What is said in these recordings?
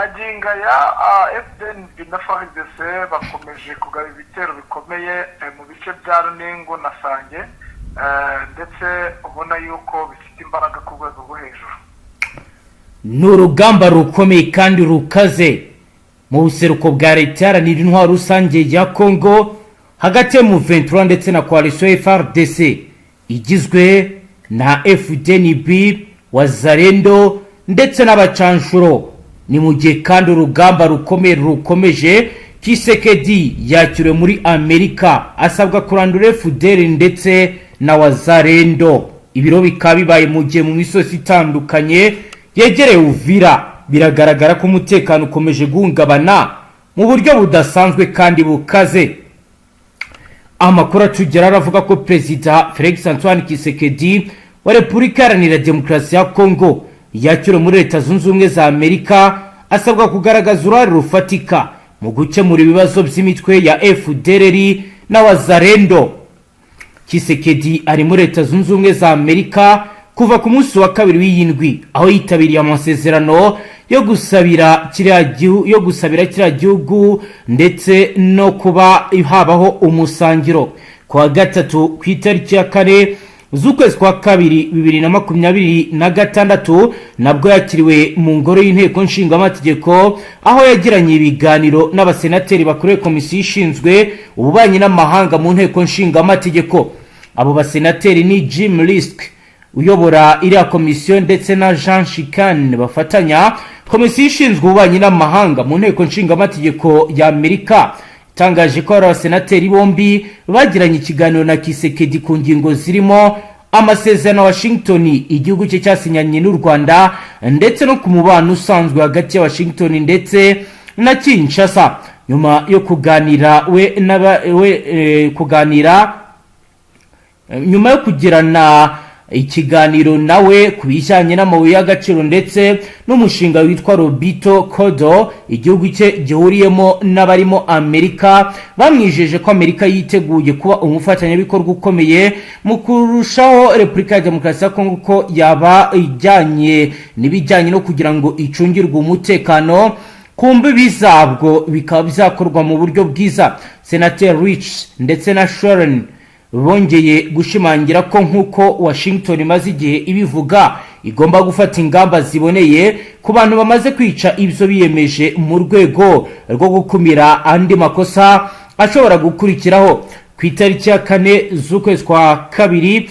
maginga ya Fdnb na Fardc bakomeje kugaba ibitero bikomeye mu bice bya Runingo na Sange ndetse ubona yuko bifite imbaraga ku rwego rwo hejuru. Ni urugamba rukomeye kandi rukaze mu buseruko bwa leta iharanira intwaro rusange ya Congo hagati mu 23 ndetse na coalition FARDC igizwe na Fdnb, Wazalendo ndetse n'abacanshuro. Ni mu gihe kandi urugamba rukomeye rukomeje. Tshisekedi yakiriwe muri Amerika asabwa kurandura FDL ndetse na Wazalendo. Ibiro bikaba bibaye mu gihe mu misozi itandukanye yegereye Uvira biragaragara ko umutekano ukomeje guhungabana mu buryo budasanzwe kandi bukaze. Amakuru atugera aravuga ko Perezida Felix Antoine Tshisekedi wa Repubulika Iharanira Demokarasi ya Congo yakiriwe muri Leta Zunze Ubumwe za Amerika asabwa kugaragaza uruhare rufatika mu gukemura ibibazo by'imitwe ya FDLR na Wazalendo. Tshisekedi ari muri Leta Zunze Ubumwe za Amerika kuva ku munsi wa kabiri w'iyindwi aho yitabiriye amasezerano yo gusabira kiriya gihugu ndetse no kuba habaho umusangiro. Kwa gatatu ku itariki ya Kane z'ukwezi kwa kabiri 2026 nabwo yakiriwe mu ngoro y'inteko nshingamategeko aho yagiranye ibiganiro n'abasenateri bakuriye komisiyo ishinzwe ububanyi n'amahanga mu nteko nshingamategeko. Abo basenateri ni Jim Risk uyobora iriya komisiyo ndetse na Jean Chikane bafatanya komisiyo ishinzwe ububanyi n'amahanga mu nteko nshingamategeko ya Amerika. Tangaje ko abasenateri bombi bagiranye ikiganiro na Tshisekedi ku ngingo zirimo amasezerano Washington igihugu cye cyasinyanye n'u Rwanda ndetse no ku mubano usanzwe hagati ya Washington ndetse na Kinshasa. Nyuma yo kugirana ikiganiro nawe kubijyanye n'amabuye y'agaciro ndetse n'umushinga witwa Robito Kodo igihugu cye gihuriyemo n'abarimo Amerika, bamwijeje ko Amerika yiteguye kuba umufatanyabikorwa ukomeye mu kurushaho Repubulika ya Demokarasi ya Kongo ko yaba ijyanye n'ibijyanye no kugira ngo icungirwe umutekano ku mbibi zabwo bikaba byakorwa mu buryo bwiza. Senator Rich ndetse na Sharon bongeye gushimangira ko nkuko Washington imaze igihe ibivuga igomba gufata ingamba ziboneye ku bantu bamaze kwica ibyo biyemeje mu rwego rwo gukumira andi makosa ashobora gukurikiraho. Ku itariki ya Kane z'ukwezi kwa kabiri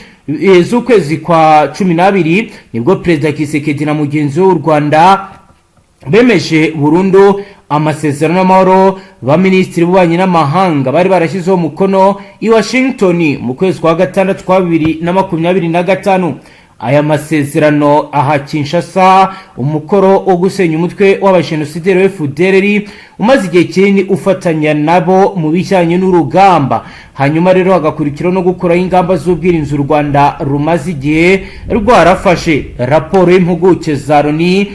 z'ukwezi kwa 12 nibwo Perezida Tshisekedi na mugenzi w'u Rwanda bemeje burundu amasezerano y'amahoro ba minisitiri b'ububanyi n'amahanga bari barashyizeho umukono i Washington mu kwezi kwa gatandatu kwa 2025. Aya masezerano aha Kinshasa umukoro wo gusenya umutwe w'abajenosideri wa FDLR umaze igihe kinini ufatanya nabo mu bijyanye n'urugamba. Hanyuma rero hagakurikiraho no gukoraho ingamba z'ubwirinzi u Rwanda rumaze igihe rwarafashe. Raporo y'impuguke za Loni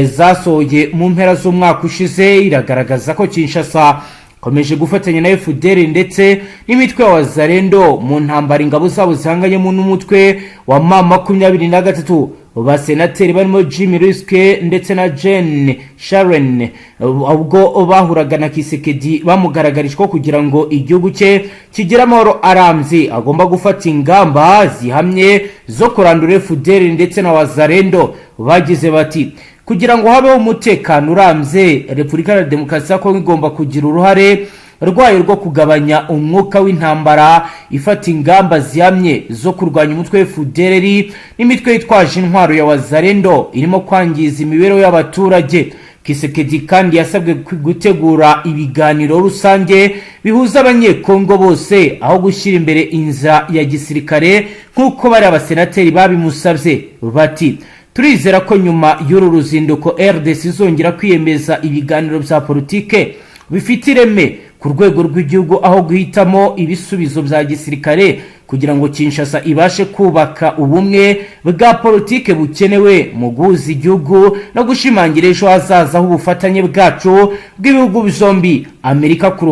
zasohoye mu mpera z'umwaka ushize iragaragaza ko Kinshasa komeje gufatanya na FDL ndetse n'imitwe wa Wazalendo mu ntambara ingabo zabo zihanganyemo n'umutwe wa M23. Basenateri barimo Jim Risk ndetse na Jane Sharon ubwo bahuraga na Tshisekedi bamugaragarisha ko kugira ngo igihugu cye kigira amahoro arambye agomba gufata ingamba zihamye zo kurandura FDL ndetse na Wazalendo. Bagize bati kugira ngo habeho umutekano urambye Repubulika ya Demokarasi ya Kongo igomba kugira uruhare rwayo rwo kugabanya umwuka w'intambara ifata ingamba zihamye zo kurwanya umutwe FDLR n'imitwe yitwaje intwaro ya Wazalendo irimo kwangiza imibereho y'abaturage. Tshisekedi kandi yasabwe gutegura ibiganiro rusange bihuza abanyekongo bose aho gushyira imbere inzira ya gisirikare nk'uko bari abasenateri babimusabye. Bati turizera ko nyuma y'uru ruzinduko RDC izongera kwiyemeza ibiganiro bya politike bifite ireme ku rwego rw'igihugu aho guhitamo ibisubizo bya gisirikare kugira ngo Kinshasa ibashe kubaka ubumwe bwa politike bukenewe mu guhuza igihugu no gushimangira ejo hazaza h'ubufatanye bwacu bw'ibihugu bizombi. Amerika ku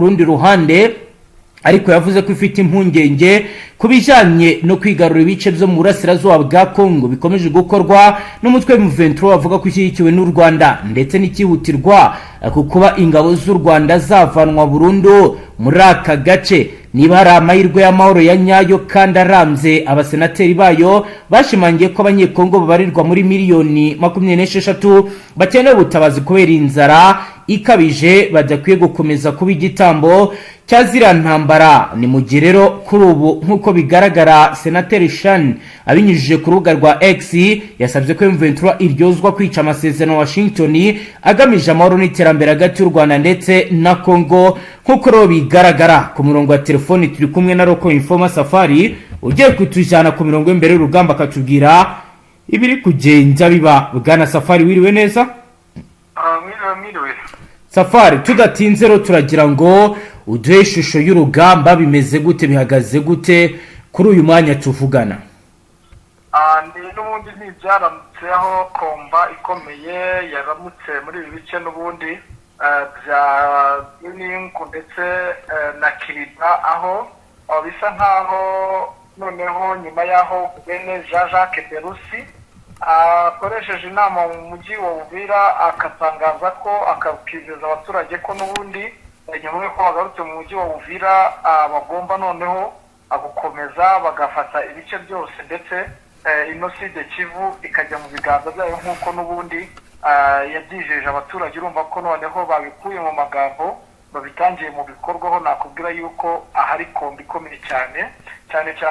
rundi ruhande ariko yavuze ko ifite impungenge ku bijyanye no kwigarura ibice byo mu burasirazuba bwa Kongo bikomeje gukorwa n'umutwe M23 wavuga ko ushyigikiwe n'u Rwanda ndetse n'ikihutirwa ku kuba ingabo z'u Rwanda zavanwa burundu muri aka gace. Niba hari amahirwe y'amahoro ya nyayo kandi arambye, abasenateri bayo bashimangiye ko abanyekongo babarirwa muri miliyoni 26 bakeneye ubutabazi kubera inzara ikabije badakwiye gukomeza kuba igitambo cya ziriya ntambara. Ni mu gihe rero kuri ubu nk'uko bigaragara, senateri Shan abinyujije ku rubuga rwa X yasabye ko M23 iryozwa kwica amasezerano Washington agamije amahoro n'iterambere hagati y'u Rwanda ndetse na Kongo. Nk'uko rero bigaragara ku murongo wa telefoni turi kumwe na Roko Informa Safari ugiye kutujyana ku mirongo y'imbere y'urugamba akatubwira ibiri kugenda biba. Bwana Safari, wiriwe neza? Mwiriwe. Safari, tudatinze rero turagira ngo uduhe ishusho y'urugamba, bimeze gute, bihagaze gute kuri uyu mwanya tuvugana? N'ubundi ntibyaramutse aho komba ikomeye yaramutse muri ibi bice n'ubundi bya Uninku ndetse na Kirida, aho bisa nkaho noneho nyuma y'aho bene Jacques Berusi akoresheje inama mu mujyi wa Uvira akatangaza ko akabwiriza abaturage ko n'ubundi nyuma y'uko bagarutse mu mujyi wa Uvira bagomba noneho gukomeza bagafata ibice byose ndetse inoside Kivu ikajya mu biganza byayo nk'uko n'ubundi yabyijeje abaturage. Urumva ko noneho babikuye mu magambo babitangiye mu bikorwa. Ho nakubwira yuko ahari kombi ikomeye cyane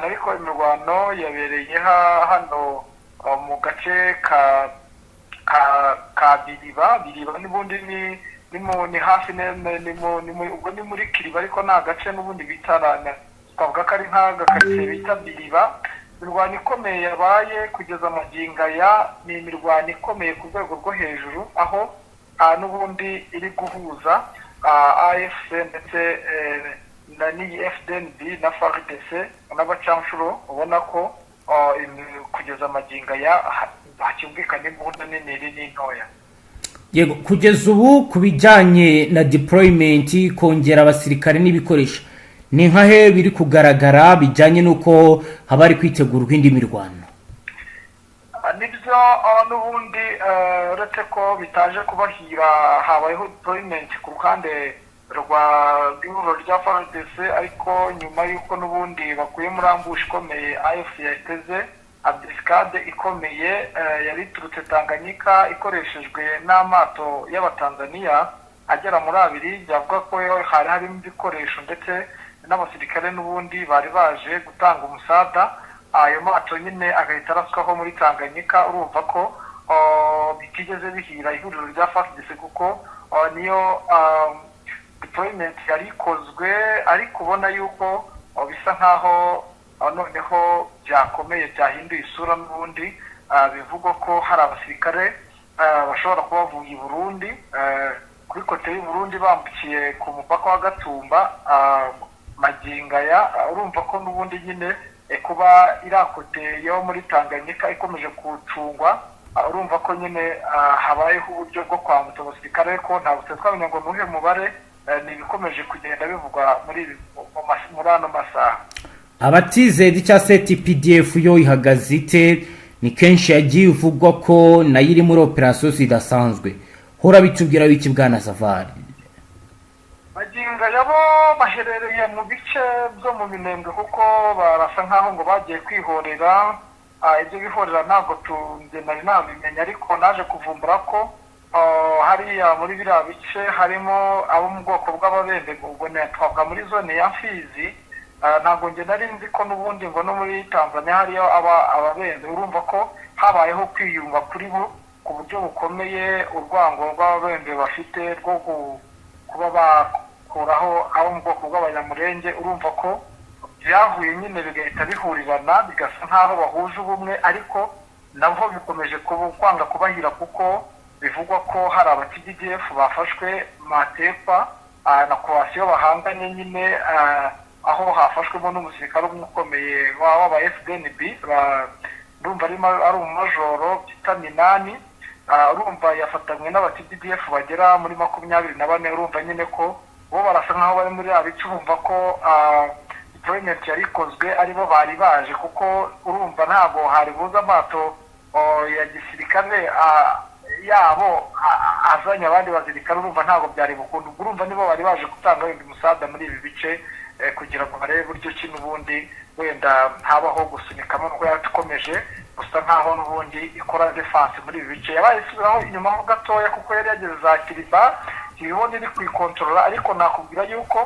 ariko imirwano yabereye hano mu gace ka biriba n'ubundi ni hafi ubwo ni muri Kiriba, ariko nta gace n'ubundi bitarana twavuga ko ari nk'agakaritsiye bita biriba. Imirwano ikomeye yabaye kugeza amagingo aya ni imirwano ikomeye ku rwego rwo hejuru, aho n'ubundi iri guhuza AFC ndetse n'iyi Fdnb na Fardc n'abacanshuro. Ubona ko kugeza amagingo aya hacyumvikana imbunda nini n'intoya. Yego, kugeza ubu ku bijyanye na deployment, kongera abasirikare n'ibikoresho, ni nkahe biri kugaragara bijyanye n'uko haba ari kwitegurwa indi mirwano? Nibyo, n'ubundi uretse ko bitaje kubahira habayeho deployment ku ruhande rw'ihuriro rya Fardc, ariko nyuma y'uko n'ubundi bakuye muri ambush ikomeye AFC yateze abdiskade ikomeye yari iturutse Tanganyika ikoreshejwe n'amato y'abatanzania agera muri 2, byavuga ko hari harimo ibikoresho ndetse n'abasirikare n'ubundi bari baje gutanga umusada. Ayo mato nyine agahita araswaho muri Tanganyika. Urumva ko bitigeze bihira ihuriro rya Fardc kuko niyo deployment yari ikozwe, ariko ubona yuko bisa nkaho noneho byakomeye byahinduye isura. N'ubundi bivugwa ko hari abasirikare bashobora kuba bavuye i Burundi kuri kote y'u Burundi bambukiye ku mupaka wa Gatumba magingo aya. Urumva ko n'ubundi nyine kuba irakote yo muri Tanganyika ikomeje kucungwa, urumva ko nyine habayeho uburyo bwo kwambutsa abasirikare, ko ntabwo twamenya ngo nuhe mubare, ni ibikomeje kugenda bivugwa muri ano masaha. Abatizedi cya seti PDF yo ihagaze ite? Ni kenshi yagiye ivugwa ko nayo iri muri operasiyo zidasanzwe. Hora bitubwira wiki Bwana Safari? Magingo yabo baherereye mu bice byo mu Minembwe kuko barasa nkaho ngo bagiye kwihorera. Ibyo bihorera ntabwo nari nabimenya, ariko naje kuvumbura ko hariya muri biriya bice harimo abo mu bwoko bw'ababembe, ubwo twavuga muri zone ya Fizi. Ntabwo nge nari nzi ko n'ubundi ngo no muri Tanzania hariyo ababembe. Urumva ko habayeho kwiyunga kuri bo ku buryo bukomeye, urwango rw'ababembe bafite rwo kuba bakuraho abo mu bwoko bw'abanyamurenge. Urumva ko byahuye nyine bigahita bihurirana bigasa nkaho bahuje ubumwe, ariko nabo bikomeje kwanga kubahira kuko bivugwa ko hari ACTU bafashwe Matepa na coalition bahanganye nyine, aho hafashwemo n'umusirikare ukomeye w'aba Fdnb ndumva ari umumajoro bita Minani. Urumva yafatanywe n'ACTU bagera muri 24. Urumva nyine ko bo barasa nkaho bari muri abicu bumva ko deployment yari ikozwe aribo bari baje, kuko urumva ntabwo hari buza amato ya gisirikare yabo azanye abandi bazirikana, urumva ntabwo byari bukundu. Urumva nibo bari baje gutanga wenda umusada muri ibi bice kugira ngo barebe buryo ki n'ubundi wenda habaho gusunikamo ngo yatukomeje gusa nkaho n'ubundi ikora defense muri ibi bice. Yabaye isubiraho inyuma ho gatoya kuko yari yageze za Kiriba ibibone iri kwikontorora, ariko nakubwira yuko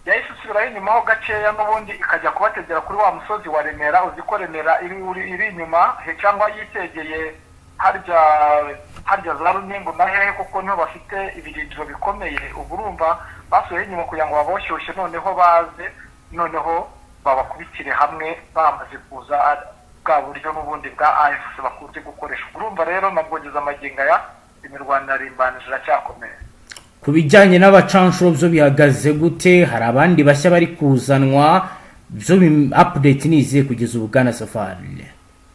yahise isubiraho inyuma ho gakeya n'ubundi ikajya kubategera kuri wa musozi wa Remera. Uzi ko Remera iri inyuma cyangwa yitegeye harya za Runingo na hehe, kuko niho bafite ibirindiro bikomeye. Ubu urumva basubiye inyuma kugira ngo baboshyushye, noneho baze noneho babakubitire hamwe bamaze kuza bwa buryo n'ubundi bwa AVIS bakunze gukoresha. Urumva rero nabwogeza amaginga ya imirwano yarimbanije iracyakomeye. Ku bijyanye n'abacanshuro byo bihagaze gute? Hari abandi bashya bari kuzanwa, byo update niziye kugeza ubu bwana Safari?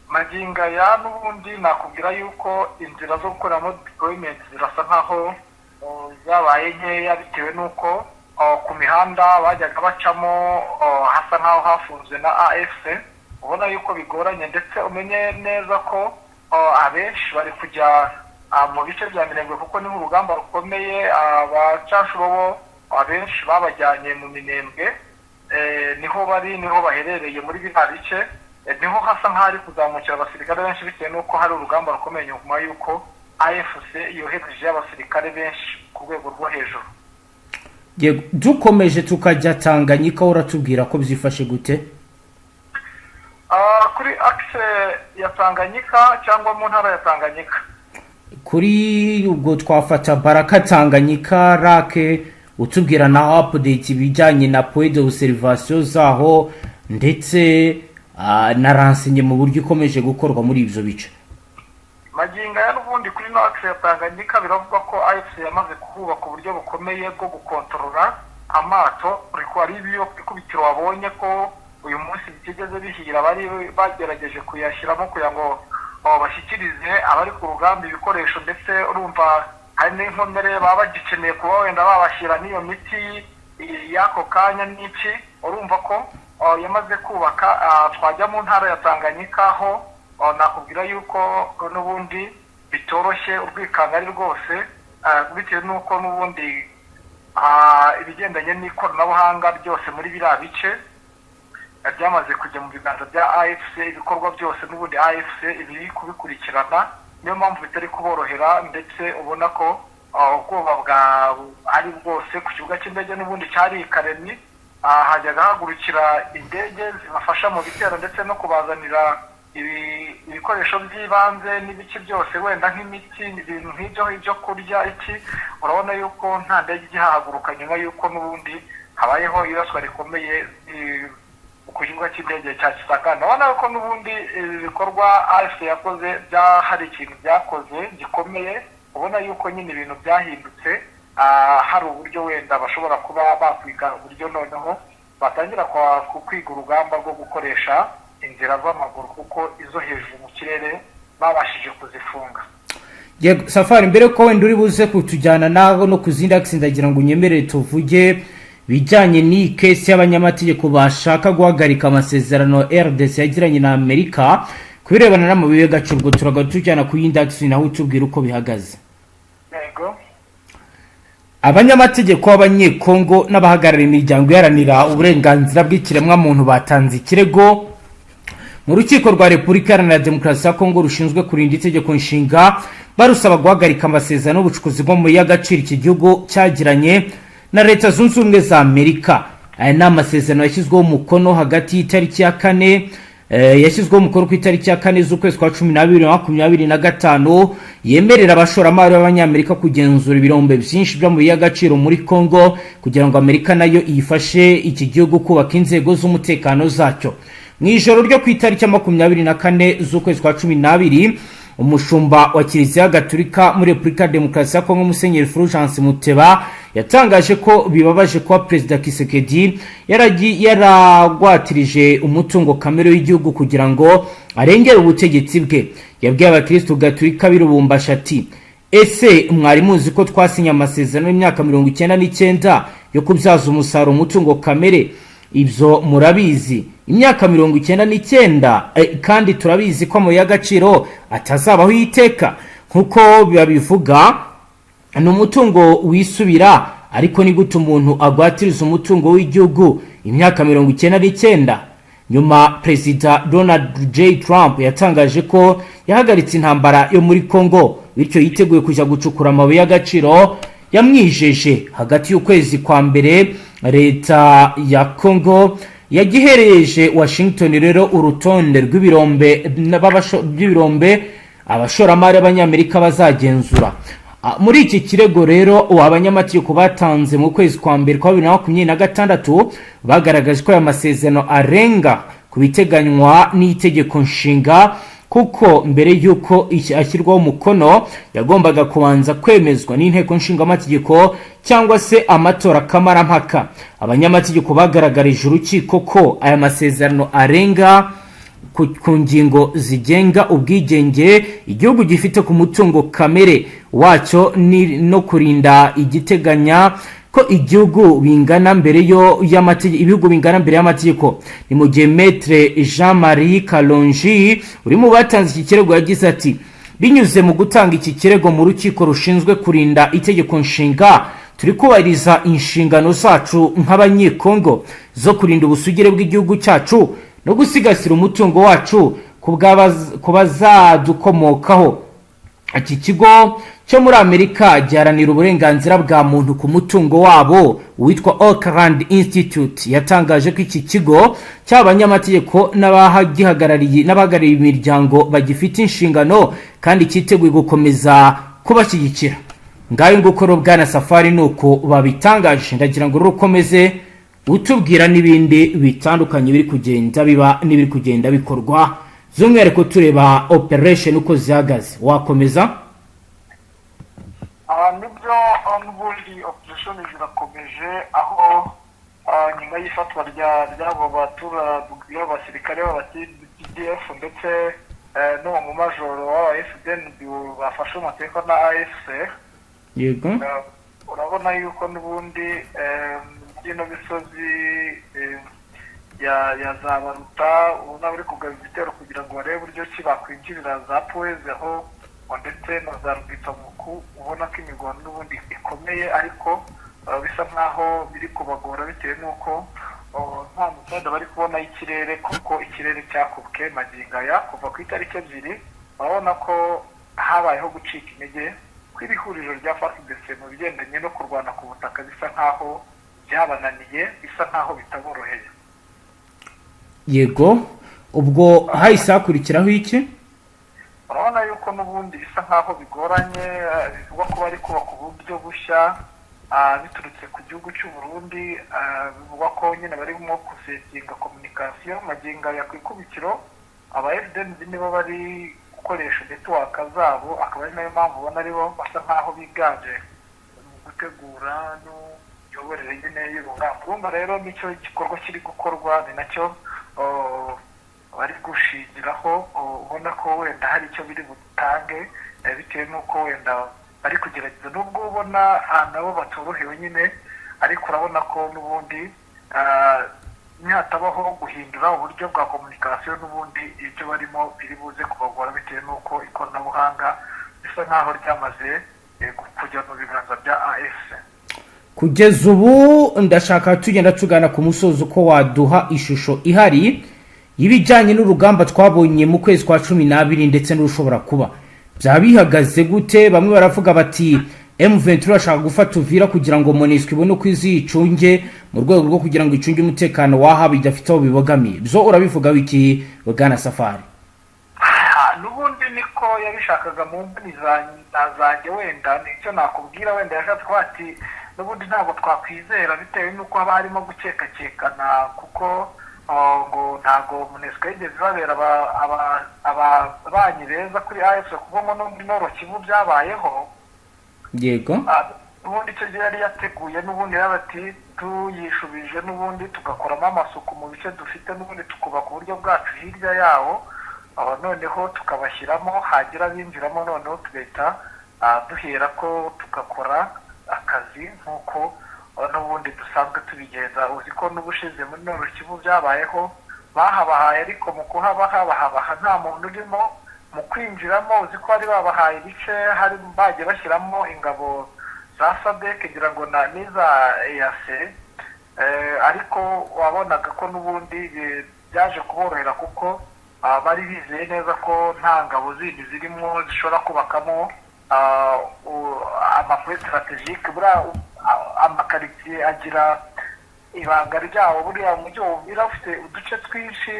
Maginga ya n'ubundi nakubwira yuko inzira zo gukoramo deployment zirasa nkaho zabaye nkeya, bitewe n'uko ku mihanda bajyaga bacamo hasa nkaho hafunzwe na AFC. Ubona yuko bigoranye, ndetse umenye neza ko abenshi bari kujya mu bice bya Minembwe kuko niho urugamba rukomeye. Abacanshuro bo abenshi babajyanye mu Minembwe, niho baherereye muri biriya bice, niho hasa nk'ahari kuzamukira abasirikare benshi, bitewe n'uko hari urugamba rukomeye nyuma y'uko AFC yohereje abasirikare benshi ku rwego rwo hejuru. Dukomeje tukajya Tanganyika, uratubwira ko byifashe gute? Kuri axe ya Tanganyika cyangwa mu ntara ya Tanganyika, kuri ubwo twafata Baraka Tanganyika rake, utubwira na update bijyanye na point d'observation zaho, ndetse na ransinye mu buryo ikomeje gukorwa muri ibyo bice. Maginga ya n'ubundi kuri no axe ya Tanganyika biravuga ko AFC yamaze kubaka uburyo bukomeye bwo gukontorora amato. Ariko ari ibiyo ikubitiro wabonye ko uyu munsi bigeze bihira, bari bagerageje kuyashyiramo kugira ngo bashyikirize abari ku rugamba ibikoresho, ndetse urumva hari n'inkomere baba bagikeneye kuba wenda babashyira n'iyo miti y'ako kanya n'iki. Urumva ko yamaze kubaka. Twajya mu ntara ya Tanganyika ho nakubwira yuko n'ubundi bitoroshye, urwikanga ari rwose, bitewe n'uko n'ubundi ibigendanye n'ikoranabuhanga byose muri biriya bice byamaze kujya mu biganza bya AFC. Ibikorwa byose n'ubundi AFC ibiri kubikurikirana, niyo mpamvu bitari kuborohera, ndetse ubona ko ubwoba ari bwose. Ku kibuga cy'indege n'ubundi cyari Karemi, hajyaga hagurukira indege zibafasha mu bitero, ndetse no kubazanira ibikoresho by'ibanze n'ibiki byose, wenda nk'imiti, ibintu nk'ibyo kurya iki. Urabona yuko nta ndege igihaguruka nyuma yuko n'ubundi habayeho iraswa rikomeye ku kibuga cy'indege cya Kisangani. Urabona yuko n'ubundi ibikorwa AFC yakoze hari ikintu byakoze gikomeye. Ubona yuko nyine ibintu byahindutse, hari uburyo wenda bashobora kuba bakwiga uburyo noneho batangira kwiga urugamba rwo gukoresha inzira z'amaguru, kuko izo hejuru mu kirere babashije kuzifunga. Safari, mbere ko wenda uri buze kutujyana naho no kuzindi axe, ndagira ngo unyemerere tuvuge bijyanye n'iyi case y'abanyamategeko bashaka guhagarika amasezerano RDC yagiranye na Amerika kubirebana n'amabuye y'agaciro. Ubwo tujyana ku yindi axe naho utubwira uko bihagaze. Yego. Abanyamategeko b'Abanyekongo n'abahagarariye imiryango iharanira uburenganzira bw'ikiremwa muntu batanze ikirego mu rukiko rwa Repubulika Iharanira Demokarasi ya Kongo rushinzwe kurinda itegeko nshinga, barusaba guhagarika amasezerano y'ubucukuzi bwo mu y'agaciro iki gihugu cyagiranye na Leta Zunze Ubumwe za Amerika. Aya ni amasezerano yashyizweho umukono hagati y'itariki ya 4 yashyizweho umukono ku itariki ya 4 z'ukwezi kwa 12/2025 yemerera abashoramari b'Abanyamerika kugenzura ibirombe byinshi byo mu y'agaciro muri Kongo, kugira ngo Amerika nayo iyifashe iki gihugu kubaka inzego z'umutekano zacyo. Mu ijoro ryo ku itariki ya 24 z'ukwezi kwa 12, umushumba wa Kiliziya Gatolika muri Repubulika Demokarasi ya Kongo Musenyeri Fulgence Muteba yatangaje ko bibabaje ko Perezida Kisekedi yaragwatirije umutungo kamere w'igihugu kugira ngo arengere ubutegetsi bwe. Yabwiye abakristo Gatolika birubumbashi ati, ese mwari muzi ko twasinye amasezerano y'imyaka 99 yo kubyaza umusaruro umutungo kamere? Ibyo murabizi. Imyaka 99 kandi turabizi ko amabuye y'agaciro atazabaho iteka nkuko bivuga. Ni umutungo wisubira, ariko ni gute umuntu agwatiriza umutungo w'igihugu imyaka 99? Nyuma Perezida Donald J. Trump yatangaje ko yahagaritse intambara yo muri Congo, bityo yiteguye kujya gucukura amabuye y'agaciro. Yamwijeje hagati y'ukwezi kwa mbere leta ya Congo yagihereje Washington rero urutonde rw'ibirombe abashoramari b'Abanyamerika bazagenzura. Muri iki kirego rero abanyamategeko batanze mu kwezi kwa mbere kwa 2026 bagaragaje ko aya masezerano arenga kubiteganywa n'itegeko nshinga, kuko mbere yuko ashyirwaho umukono yagombaga kubanza kwemezwa n'inteko nshinga amategeko cyangwa se amatora kamarampaka. Abanyamategeko bagaragarije urukiko ko aya masezerano arenga ku ngingo zigenga ubwigenge igihugu gifite ku mutungo kamere wacyo no kurinda igiteganya ko igihugu bingana mbere y'amategeko, ibihugu bingana mbere y'amategeko. Ni mu gihe Maître Jean-Marie Kalonji uri mu batanze iki kirego yagize ati, binyuze mu gutanga iki kirego mu rukiko rushinzwe kurinda itegeko nshinga, turi kubahiriza inshingano zacu nk'abanyekongo zo kurinda ubusugire bw'igihugu cyacu no gusigasira umutungo wacu ku bazadukomokaho. Iki kigo cyo muri Amerika giharanira uburenganzira bwa muntu ku mutungo wabo witwa Oakland Institute yatangaje ko iki kigo cy'abanyamategeko n'abahagarariye imiryango bagifite inshingano kandi cyiteguye gukomeza kubashyigikira. Ngayo ngukoro bwana Safari nuko babitangaje. Ndagira ngo rukomeze utubwira n'ibindi bitandukanye biri kugenda biba n'ibiri kugenda bikorwa, z'umwihariko tureba operation uko zihagaze. Wakomeza? Nibyo, n'ubundi operation zirakomeje, aho nyuma y'ifatwa ry'abo b'abasirikare b'abadf ndetse n'uwo mu majoro wa Fdnb bafashe amateka na AFC. Yego, urabona yuko n'ubundi ino misozi ya zabaruta ubona bari kugaba ibitero kugira ngo barebe uburyo ki bakwinjirira za Poeze aho ndetse na za Rwitsamuku. Ubona ko imirwano n'ubundi ikomeye, ariko bisa nkaho biri kubagora bitewe n'uko nta musada bari kubona y'ikirere, kuko ikirere cyakubwe magingo aya kuva ku itariki 2. Urabona ko habayeho gucika intege kw'ihuriro rya Fardc mu bigendanye no kurwana ku butaka, bisa nkaho byabananiye, bisa nkaho bitaboroheye. Yego, ubwo hahise hakurikiraho iki? Urabona yuko n'ubundi bisa nkaho bigoranye, bivugwa ko bari kubaka uburyo bushya biturutse ku gihugu cy'u Burundi. Bivugwa ko nyine barimo kusetinga communication magingo ya kwikubikiro. Aba Fdnb nibo bari gukoresha network zabo, akaba ari nayo mpamvu ubona aribo basa nkaho biganje mu gutegura no yoborere nyine y'urugamba. Urumva rero nicyo gikorwa kiri gukorwa, ni nacyo bari gushingiraho. Ubona ko wenda hari icyo biri butange bitewe n'uko wenda bari kugerageza, nubwo ubona nabo batorohewe nyine, ariko urabona ko n'ubundi ntihatabaho guhindura uburyo bwa communication, n'ubundi ibyo barimo biri buze kubagora bitewe n'uko ikoranabuhanga bisa nkaho ryamaze kujya mu biganza bya AFC. Kugeza ubu ndashaka tugenda tugana ku musozo ko waduha ishusho ihari y'ibijyanye n'urugamba twabonye mu kwezi kwa 12 ndetse n'urushobora kuba byabihagaze gute. Bamwe baravuga bati M23 ashaka gufata Uvira kugira ngo MONUSCO ibone uko izicunge mu rwego rwo kugira ngo icunge umutekano waha bidafite aho bibogamiye. Byo urabivuga wiki bwana Safari? N'ubundi niko yabishakaga mu mboni zanjye, wenda nicyo nakubwira. Wenda yashatse kwati n'ubundi ntabwo twakwizera bitewe n'uko haba harimo gukekakekana, kuko ngo ntabwo MONUSCO yigeze babera ababanyi beza kuri AFC, kuko ngo no muri Nord Kivu byabayeho. Yego, n'ubundi icyo gihe yari yateguye n'ubundi yabati tuyishubije n'ubundi tugakoramo amasuku mu bice dufite, n'ubundi tukubaka uburyo bwacu hirya yawo, noneho tukabashyiramo, hagira binjiramo noneho tugahita duhera ko tugakora akazi nk'uko n'ubundi dusanzwe tubigenza. Uzi ko n'ubushize muri none Kivu byabayeho bahabahaye, ariko mu kuhabaha nta muntu urimo mu kwinjiramo. Uzi ko bari babahaye ibice, hari bagiye bashyiramo ingabo za Fdnb kugira ngo n'iza EAC, ariko wabonaga ko n'ubundi byaje kuborohera kuko bari bizeye neza ko nta ngabo zindi zirimo zishobora kubakamo amapwe strategique. Buriya amakaritsiye agira ibanga ryawo. Buriya umujyi wa Uvira ufite uduce twinshi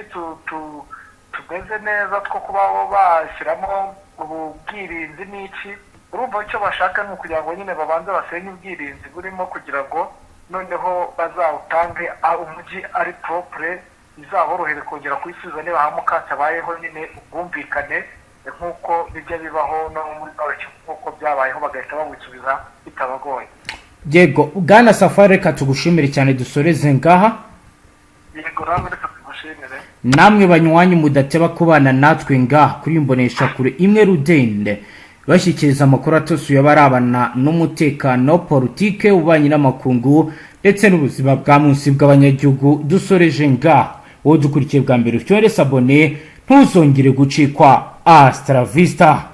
tumeze neza two kuba bashyiramo ubwirinzi n'iki. Urumva icyo bashaka ni ukugira ngo nyine babanze basenye ubwirinzi burimo, kugira ngo noneho bazawutange umujyi ari propre, bizaborohere kongera kwisubiza niba hamuka cyabayeho nyine ubwumvikane nk'uko bijya bibaho no muri Politique, nk'uko byabayeho bagahita bawisubiza bitabagoye. Yego Bwana Safari, reka tugushimire cyane, dusoreze ngaha. Yego namwe reka tugushimire. Namwe banywanyi mudateba kubana natwe ngaha kuri imbonesha kure imwe rudende bashyikiriza amakuru atosuye abarabana n'umutekano, politike, ububanyi n'amakungu ndetse n'ubuzima bwa munsi bw'abanyagihugu. Dusoreje ngaha, wowe dukurikiye bwa mbere cyore sabone ntuzongere gucikwa. Hasta la vista.